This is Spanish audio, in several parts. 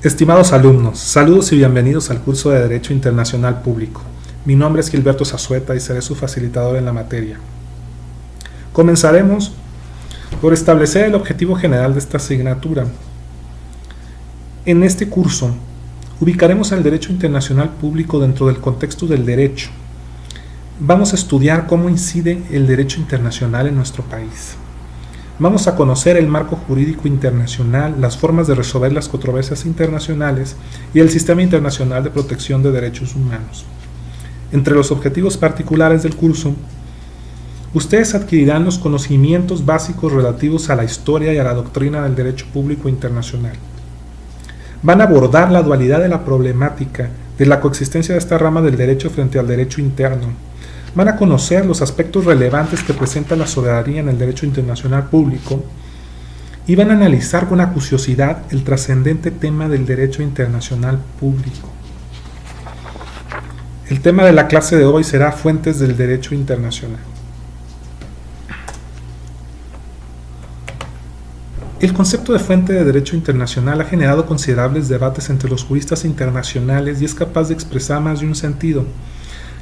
Estimados alumnos, saludos y bienvenidos al curso de Derecho Internacional Público. Mi nombre es Gilberto Zazueta y seré su facilitador en la materia. Comenzaremos por establecer el objetivo general de esta asignatura. En este curso, ubicaremos al derecho internacional público dentro del contexto del derecho. Vamos a estudiar cómo incide el derecho internacional en nuestro país. Vamos a conocer el marco jurídico internacional, las formas de resolver las controversias internacionales y el sistema internacional de protección de derechos humanos. Entre los objetivos particulares del curso, ustedes adquirirán los conocimientos básicos relativos a la historia y a la doctrina del derecho público internacional. Van a abordar la dualidad de la problemática de la coexistencia de esta rama del derecho frente al derecho interno. Van a conocer los aspectos relevantes que presenta la soberanía en el derecho internacional público y van a analizar con acuciosidad el trascendente tema del derecho internacional público. El tema de la clase de hoy será fuentes del derecho internacional. El concepto de fuente de derecho internacional ha generado considerables debates entre los juristas internacionales y es capaz de expresar más de un sentido.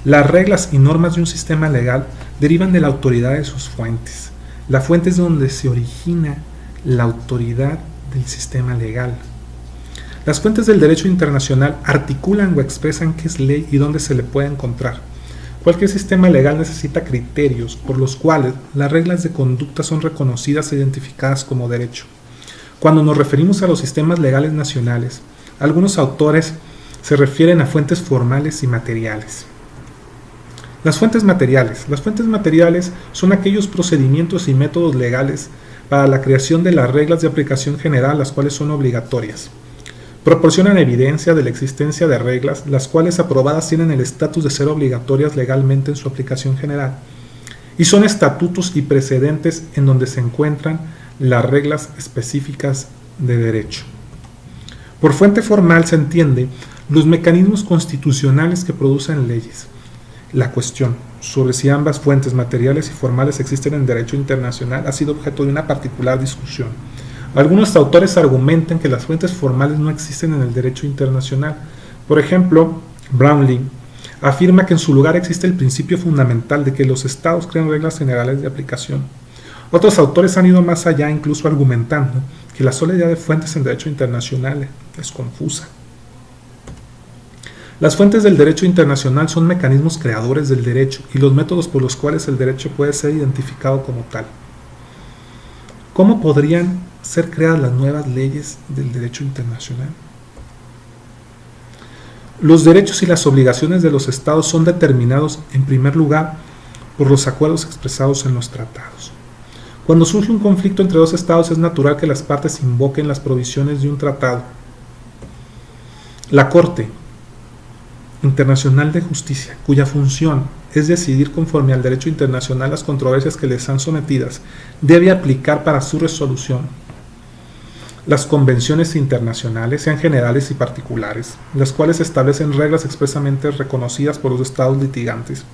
Las reglas y normas de un sistema legal derivan de la autoridad de sus fuentes. La fuente es donde se origina la autoridad del sistema legal. Las fuentes del derecho internacional articulan o expresan qué es ley y dónde se le puede encontrar. Cualquier sistema legal necesita criterios por los cuales las reglas de conducta son reconocidas e identificadas como derecho. Cuando nos referimos a los sistemas legales nacionales, algunos autores se refieren a fuentes formales y materiales. Las fuentes materiales. Las fuentes materiales son aquellos procedimientos y métodos legales para la creación de las reglas de aplicación general, las cuales son obligatorias. Proporcionan evidencia de la existencia de reglas, las cuales aprobadas tienen el estatus de ser obligatorias legalmente en su aplicación general, y son estatutos y precedentes en donde se encuentran las reglas específicas de derecho. Por fuente formal se entiende los mecanismos constitucionales que producen leyes. La cuestión sobre si ambas fuentes materiales y formales existen en derecho internacional ha sido objeto de una particular discusión. Algunos autores argumentan que las fuentes formales no existen en el derecho internacional. Por ejemplo, Brownlee afirma que en su lugar existe el principio fundamental de que los estados crean reglas generales de aplicación. Otros autores han ido más allá, incluso argumentando que la sola idea de fuentes en derecho internacional es confusa. Las fuentes del derecho internacional son mecanismos creadores del derecho y los métodos por los cuales el derecho puede ser identificado como tal. ¿Cómo podrían ser creadas las nuevas leyes del derecho internacional? Los derechos y las obligaciones de los estados son determinados en primer lugar por los acuerdos expresados en los tratados. Cuando surge un conflicto entre dos estados es natural que las partes invoquen las provisiones de un tratado. La Corte Internacional de Justicia, cuya función es decidir conforme al derecho internacional las controversias que les han sometidas, debe aplicar para su resolución las convenciones internacionales, sean generales y particulares, las cuales establecen reglas expresamente reconocidas por los estados litigantes.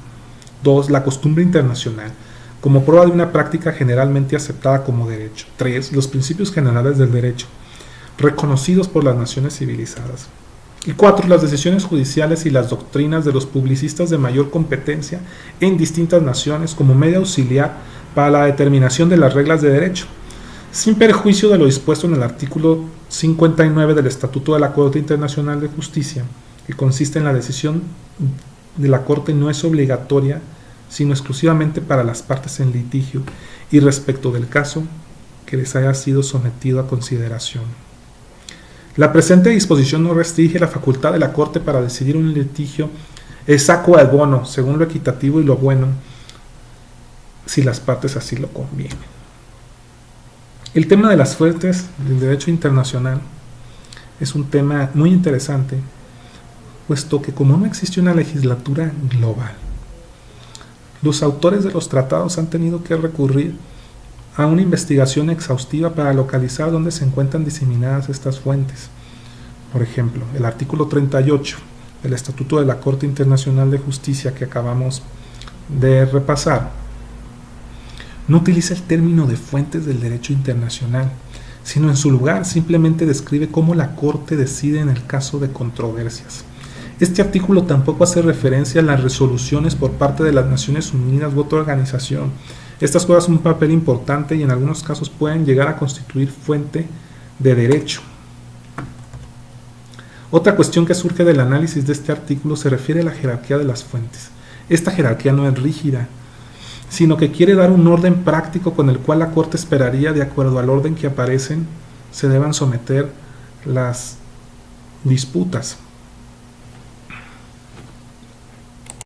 2. La costumbre internacional, como prueba de una práctica generalmente aceptada como derecho. 3. Los principios generales del derecho, reconocidos por las naciones civilizadas. Y 4. Las decisiones judiciales y las doctrinas de los publicistas de mayor competencia en distintas naciones como medio auxiliar para la determinación de las reglas de derecho, sin perjuicio de lo dispuesto en el artículo 59 del Estatuto de la Corte Internacional de Justicia, que consiste en la decisión de la Corte no es obligatoria, sino exclusivamente para las partes en litigio y respecto del caso que les haya sido sometido a consideración. La presente disposición no restringe la facultad de la Corte para decidir un litigio ex aequo ad bono, según lo equitativo y lo bueno, si las partes así lo convienen. El tema de las fuentes del derecho internacional es un tema muy interesante, puesto que como no existe una legislatura global, los autores de los tratados han tenido que recurrir a una investigación exhaustiva para localizar dónde se encuentran diseminadas estas fuentes. Por ejemplo, el artículo 38 del Estatuto de la Corte Internacional de Justicia que acabamos de repasar no utiliza el término de fuentes del derecho internacional, sino en su lugar simplemente describe cómo la Corte decide en el caso de controversias. Este artículo tampoco hace referencia a las resoluciones por parte de las Naciones Unidas u otra organización. Estas juegan un papel importante y en algunos casos pueden llegar a constituir fuente de derecho. Otra cuestión que surge del análisis de este artículo se refiere a la jerarquía de las fuentes. Esta jerarquía no es rígida, sino que quiere dar un orden práctico con el cual la Corte esperaría, de acuerdo al orden que aparecen, se deban someter las disputas.